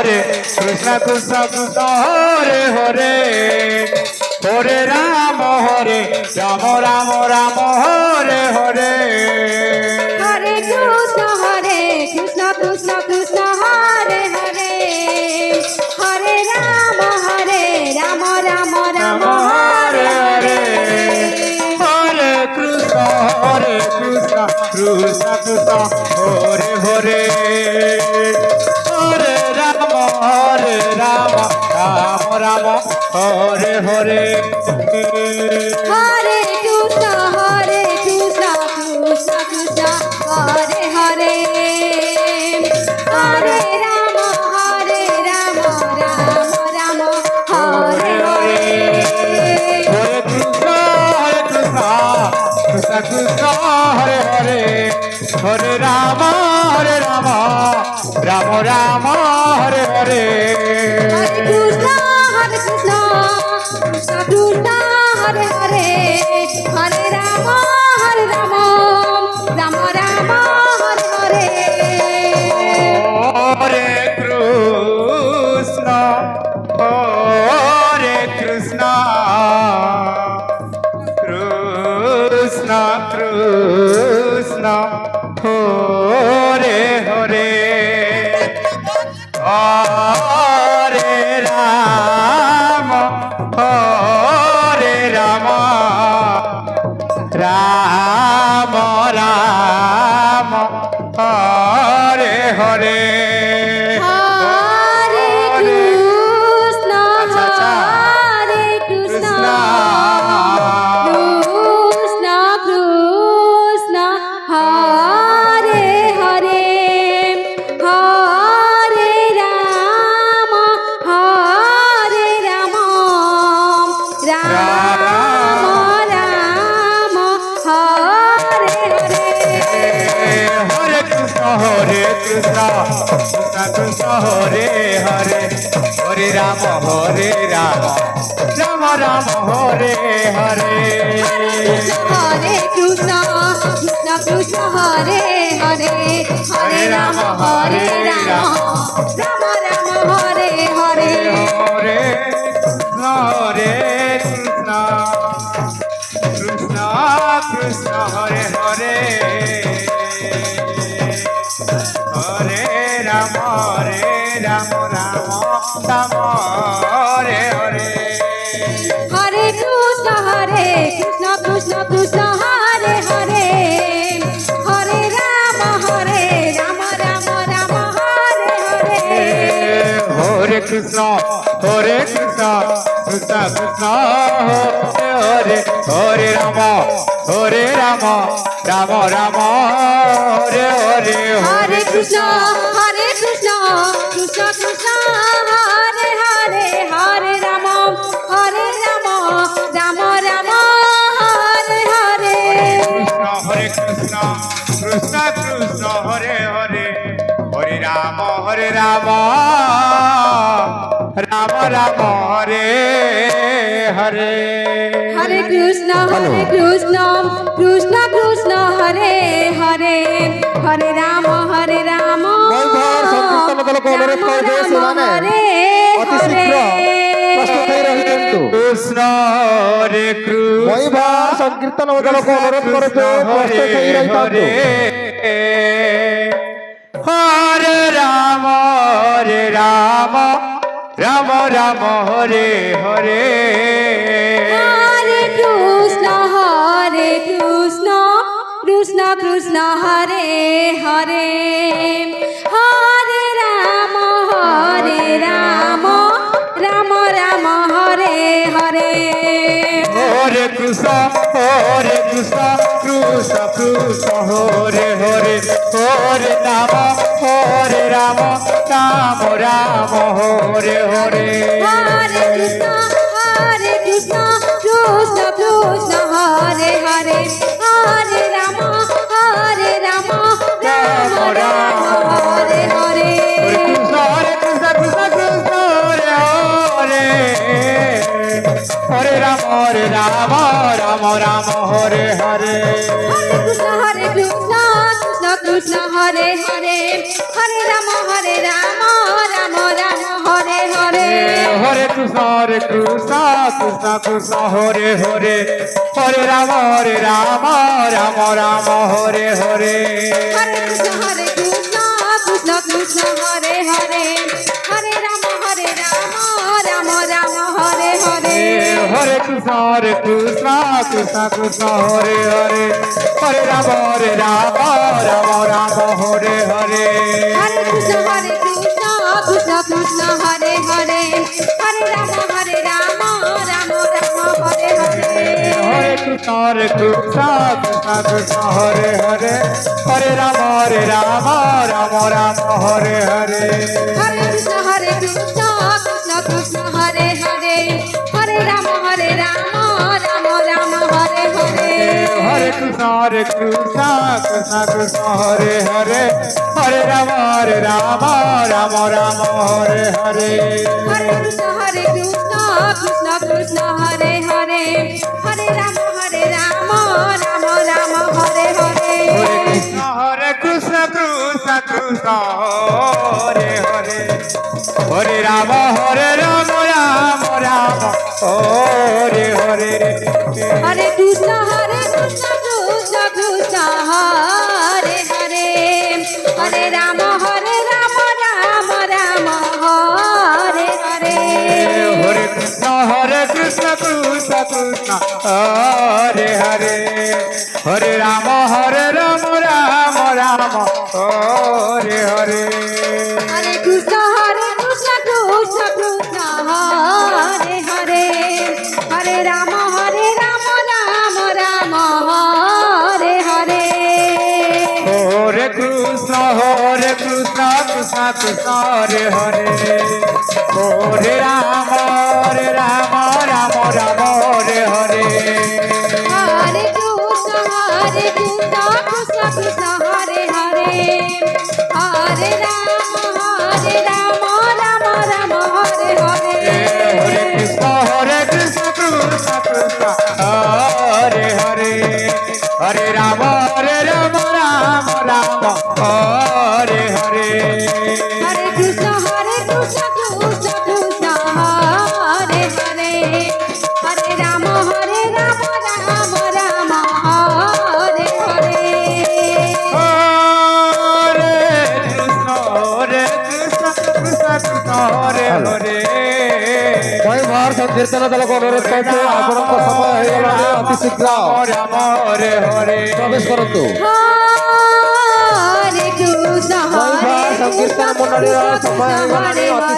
হরে কৃষ্ণ কৃষ্ণ কৃষ্ণ হরে হরে হরে রাম রাম রাম হরে হরে হরে কৃষ্ণ কৃষ্ণ কৃষ্ণ হরে হরে হরে রাম রাম রাম হরে হরে হরে কৃষ্ণ কৃষ্ণ কৃষ্ণ হরে হরে হরে রাম রাম রাম হরে হরে হরে কৃষ্ণ কৃষ্ণ কৃষ্ণ হরে হরে হরে রাম রাম রাম হরে হরে হরে কৃষ্ণ কৃষ্ণ কৃষ্ণ হরে হরে হরে রাম রাম রাম হরে হরে হরে কৃষ্ণ কৃষ্ণ কৃষ্ণ হরে হরে হরে রাম রাম রাম হরে হরে হরে কৃষ্ণ কৃষ্ণ কৃষ্ণ হরে হরে হরে রাম রাম রাম হরে হরে হরে কৃষ্ণ আচ্ছা, আচ্ছা। হরে কৃষ্ণ কৃষ্ণ কৃষ্ণ কৃষ্ণ হরে হরে হরে রাম রাম রাম হরে হরে হরে কৃষ্ণ কৃষ্ণ কৃষ্ণ হরে হরে হরে রাম রাম রাম হরে হরে হরে কৃষ্ণ কৃষ্ণ কৃষ্ণ হরে হরে হরে রাম রাম রাম হরে হরে হরে কৃষ্ণ কৃষ্ণ কৃষ্ণ হরে হরে হরে রাম রাম রাম হরে হরে হরে কৃষ্ণ কৃষ্ণ কৃষ্ণ হরে হরে হরে রাম রাম রাম হরে হরে হরে কৃষ্ণ কৃষ্ণ কৃষ্ণ হরে হরে হরে রাম রাম রাম হরে হরে হরে কৃষ্ণ কৃষ্ণ কৃষ্ণ হরে হরে হরে রাম রাম রাম হরে হরে হরে কৃষ্ণ কৃষ্ণ কৃষ্ণ হরে হরে হরে রাম রাম রাম হরে হরে হরে কৃষ্ণ কৃষ্ণ কৃষ্ণ হরে হরে হরে রাম মহিভার সংকীর্ତ୍ତন দলକୁ অনুରୋଧ କରିବେ ସେମାନେ ଅତି ଶୀଘ୍ର ପ୍ରସ୍ତୁତ ହୋଇ ରହିଥାନ୍ତୁ। কৃষ্ণ হরে কৃষ্ণ ମହିଭାର ସଂକୀର୍ତ୍ତନ ଦଳକୁ ଅନୁରୋଧ କରୁଛୁ ପ୍ରସ୍ତୁତ ହୋଇ ରହିଥାନ୍ତୁ। হরে Ram Ram Ram Hare Hare Hare Krishna Krishna Krishna Hare Hare Hare Ram Ram Ram Hare Hare Hare Krishna Krishna Krishna Hare Hare Hare Ram Ram Ram Hare Hare Hare Krishna Krishna Krishna Hare Hare Hare Ram Ram Ram Hare Hare Krishna Krishna Krishna Hare Hare Hare Ram Ram Hare Hare Hare Krishna Krishna Krishna Hare Hare Hare Ram Ram Ram Hare Krishna, Krishna Krishna, Hare Hare, Hare Rama, Rama Rama, Hare Hare. Hare Krishna, Krishna Krishna, Hare Hare, Hare Rama, Rama Rama, Hare Hare. Hare Krishna, Krishna Krishna, Hare Hare, Hare Rama, Rama Rama, Hare Hare. Hare Krishna, Krishna Krishna, Hare Hare, Hare Rama, Rama Rama, Hare Hare. Hare Krishna, Krishna Krishna, Hare Hare, Hare Rama, Rama Rama, Hare Hare. Hare Krishna, Krishna Krishna, Hare Hare, Hare Rama, Rama Rama, Hare Hare. Hare Krishna, Krishna Krishna, Hare Hare, Hare Rama, Rama Rama, Hare Hare. Hare Krishna, Krishna Krishna, Hare Hare, Hare Rama, Rama Rama, Hare Hare. Hare Krishna, Krishna Krishna, Hare Hare, Hare Rama, Rama Rama, Hare Hare. Hare Krishna, Krishna Krishna, Hare Hare, Hare Rama, Rama Rama, Hare Hare. Hare Krishna, Krishna Krishna, Hare Hare, Hare Rama, Rama Rama, Hare Hare. Hare Krishna, Krishna Krishna, Hare Hare, Hare Rama, Rama Rama, Hare Hare. Hare Krishna, Krishna Krishna, Hare Hare, Hare Rama, Rama Rama, Hare Hare. Hare Krishna, Krishna Krishna, Hare Hare, Hare Rama, Rama Rama, Hare Hare. Hare Krishna, Krishna Krishna, Hare Hare, Hare Rama, Rama Hare Hare. Hare Krishna, Krishna Krishna, Hare Hare, Hare Rama, Rama Rama, Hare Hare. Hare Krishna, Krishna Hare Hare. মহিমার সংকীর্তন দলকে অনুরোধ করছি আপনার সময় হয়ে গেল অতি শীঘ্র Rama Hare Hare. প্রবেশ করন্তু Hare Krishna, মহিমার সংকীর্তন মন্ডলীর সময় হয়ে গেল অতি